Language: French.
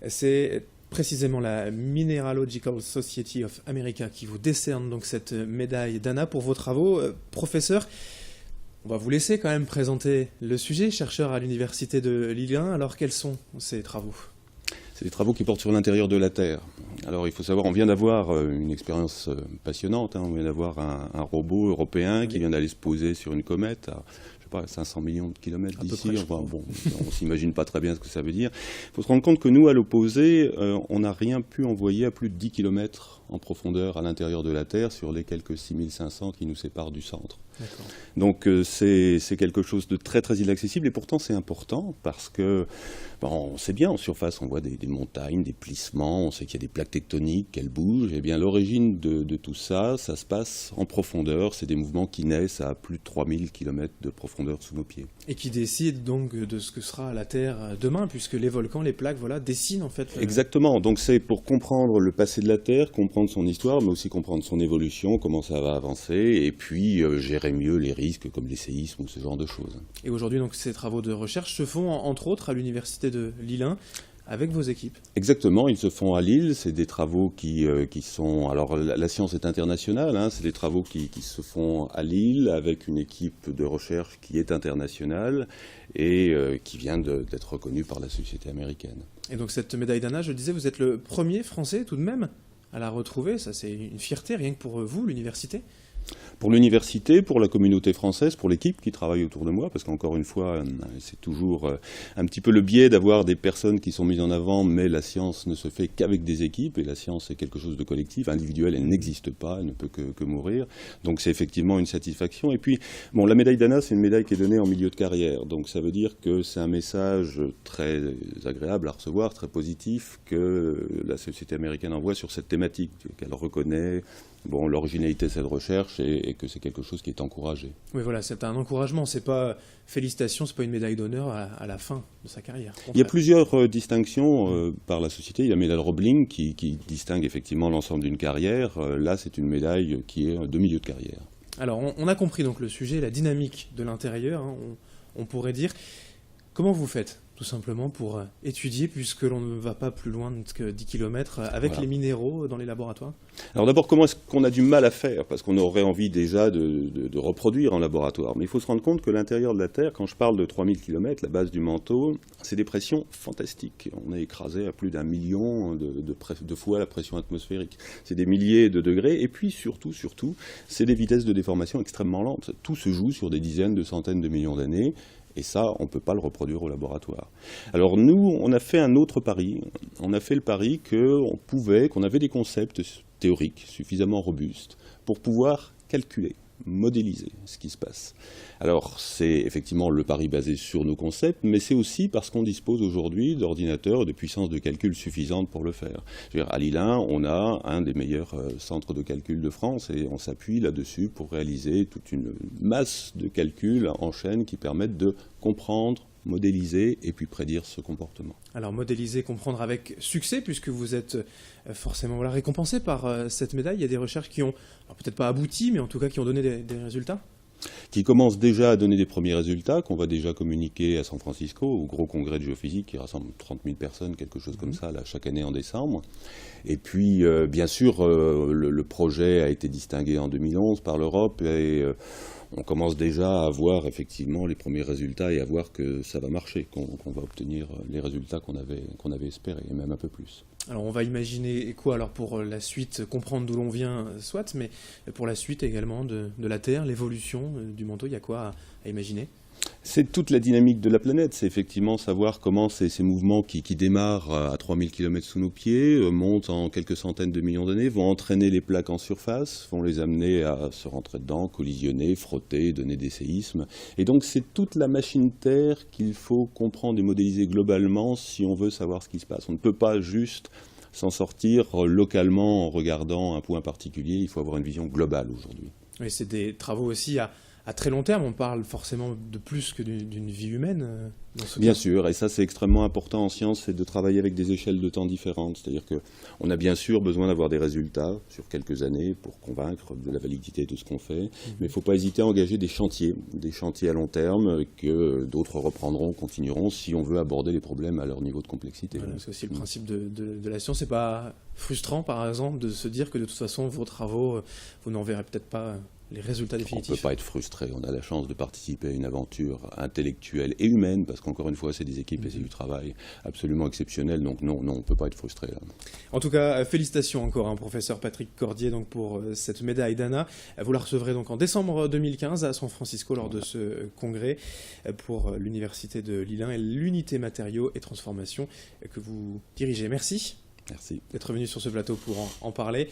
C'est précisément la Mineralogical Society of America qui vous décerne donc cette médaille d'Anna pour vos travaux. Professeur, on va vous laisser quand même présenter le sujet, chercheur à l'université de Lille 1. Alors quels sont ces travaux ? C'est des travaux qui portent sur l'intérieur de la Terre. Alors il faut savoir, on vient d'avoir une expérience passionnante, on vient d'avoir un robot européen qui vient d'aller se poser sur une comète à, je sais pas, 500 millions de kilomètres d'ici. Enfin, bon, on ne s'imagine pas très bien ce que ça veut dire. Il faut se rendre compte que nous, à l'opposé, on n'a rien pu envoyer à plus de 10 kilomètres en profondeur à l'intérieur de la Terre sur les quelques 6500 qui nous séparent du centre. Donc c'est quelque chose de très très inaccessible et pourtant c'est important parce que on sait bien en surface on voit des montagnes, des plissements, on sait qu'il y a des plaques tectoniques, qu'elles bougent, et bien l'origine de tout ça, ça se passe en profondeur, c'est des mouvements qui naissent à plus de 3000 km de profondeur sous nos pieds. Et qui décident donc de ce que sera la Terre demain, puisque les volcans, les plaques, voilà, dessinent en fait. Exactement, donc c'est pour comprendre le passé de la Terre, comprendre son histoire, mais aussi comprendre son évolution, comment ça va avancer, et puis gérer mieux les risques comme les séismes ou ce genre de choses. Et aujourd'hui, donc, ces travaux de recherche se font entre autres à l'université de Lille 1 avec vos équipes. Exactement, ils se font à Lille, c'est des travaux qui sont... Alors la science est internationale, c'est des travaux qui se font à Lille avec une équipe de recherche qui est internationale et qui vient d'être reconnue par la société américaine. Et donc cette médaille d'Anna, je le disais, vous êtes le premier Français tout de même à la retrouver, ça c'est une fierté rien que pour vous, l'université. Pour l'université, pour la communauté française, pour l'équipe qui travaille autour de moi, parce qu'encore une fois, c'est toujours un petit peu le biais d'avoir des personnes qui sont mises en avant, mais la science ne se fait qu'avec des équipes, et la science est quelque chose de collectif, individuelle, elle n'existe pas, elle ne peut que mourir, donc c'est effectivement une satisfaction. Et puis, bon, la médaille d'Anna, c'est une médaille qui est donnée en milieu de carrière, donc ça veut dire que c'est un message très agréable à recevoir, très positif, que la société américaine envoie sur cette thématique, qu'elle reconnaît l'originalité de cette recherche et que c'est quelque chose qui est encouragé. Oui, voilà, c'est un encouragement, c'est pas félicitations, c'est pas une médaille d'honneur à la fin de sa carrière. Il y a plusieurs distinctions par la société. Il y a la médaille Roebling qui distingue effectivement l'ensemble d'une carrière. Là, c'est une médaille qui est de milieu de carrière. Alors, on a compris donc le sujet, la dynamique de l'intérieur, on pourrait dire. Comment vous faites tout simplement pour étudier, puisque l'on ne va pas plus loin que 10 km avec les minéraux dans les laboratoires? Alors d'abord, comment est-ce qu'on a du mal à faire? Parce qu'on aurait envie déjà de reproduire en laboratoire. Mais il faut se rendre compte que l'intérieur de la Terre, quand je parle de 3000 km, la base du manteau, c'est des pressions fantastiques. On est écrasé à plus d'1 million de fois la pression atmosphérique. C'est des milliers de degrés. Et puis surtout, c'est des vitesses de déformation extrêmement lentes. Tout se joue sur des dizaines, de centaines de millions d'années. Et ça, on ne peut pas le reproduire au laboratoire. Alors nous, on a fait un autre pari. On a fait le pari qu'on avait des concepts théoriques suffisamment robustes pour pouvoir calculer, modéliser ce qui se passe. Alors c'est effectivement le pari basé sur nos concepts, mais c'est aussi parce qu'on dispose aujourd'hui d'ordinateurs et de puissances de calcul suffisantes pour le faire. Je veux dire, à Lille 1, on a un des meilleurs centres de calcul de France et on s'appuie là-dessus pour réaliser toute une masse de calculs en chaîne qui permettent de comprendre, modéliser et puis prédire ce comportement. Alors modéliser, comprendre avec succès, puisque vous êtes forcément récompensé par cette médaille. Il y a des recherches qui ont, peut-être pas abouti, mais en tout cas qui ont donné des résultats. Qui commencent déjà à donner des premiers résultats, qu'on va déjà communiquer à San Francisco, au gros congrès de géophysique qui rassemble 30 000 personnes, quelque chose comme ça, là, chaque année en décembre. Et puis, bien sûr, le projet a été distingué en 2011 par l'Europe et on commence déjà à voir effectivement les premiers résultats et à voir que ça va marcher, qu'on va obtenir les résultats qu'on avait espérés, et même un peu plus. Alors on va imaginer quoi alors pour la suite, comprendre d'où l'on vient, soit, mais pour la suite également de la Terre, l'évolution du manteau, il y a quoi à imaginer? C'est toute la dynamique de la planète, c'est effectivement savoir comment ces mouvements qui démarrent à 3000 km sous nos pieds, montent en quelques centaines de millions d'années, vont entraîner les plaques en surface, vont les amener à se rentrer dedans, collisionner, frotter, donner des séismes. Et donc c'est toute la machine Terre qu'il faut comprendre et modéliser globalement si on veut savoir ce qui se passe. On ne peut pas juste s'en sortir localement en regardant un point particulier, il faut avoir une vision globale aujourd'hui. Oui, c'est des travaux aussi à à très long terme. On parle forcément de plus que d'une vie humaine dans ce Bien cas. sûr, et ça c'est extrêmement important en science, c'est de travailler avec des échelles de temps différentes. C'est-à-dire qu'on a bien sûr besoin d'avoir des résultats sur quelques années pour convaincre de la validité de ce qu'on fait, mais il ne faut pas hésiter à engager des chantiers à long terme que d'autres reprendront, continueront, si on veut aborder les problèmes à leur niveau de complexité. Voilà, c'est aussi le principe de la science. C'est pas frustrant, par exemple, de se dire que de toute façon, vos travaux, vous n'en verrez peut-être pas les résultats On ne définitifs. peut pas être frustré, on a la chance de participer à une aventure intellectuelle et humaine, parce qu'encore une fois, c'est des équipes et c'est du travail absolument exceptionnel, donc non, on ne peut pas être frustré. Là. En tout cas, félicitations encore, professeur Patrick Cordier, donc, pour cette médaille d'Anna. Vous la recevrez donc en décembre 2015 à San Francisco lors de ce congrès pour l'Université de Lille 1 et l'unité matériaux et transformation que vous dirigez. Merci Merci. d'être venu sur ce plateau pour en parler.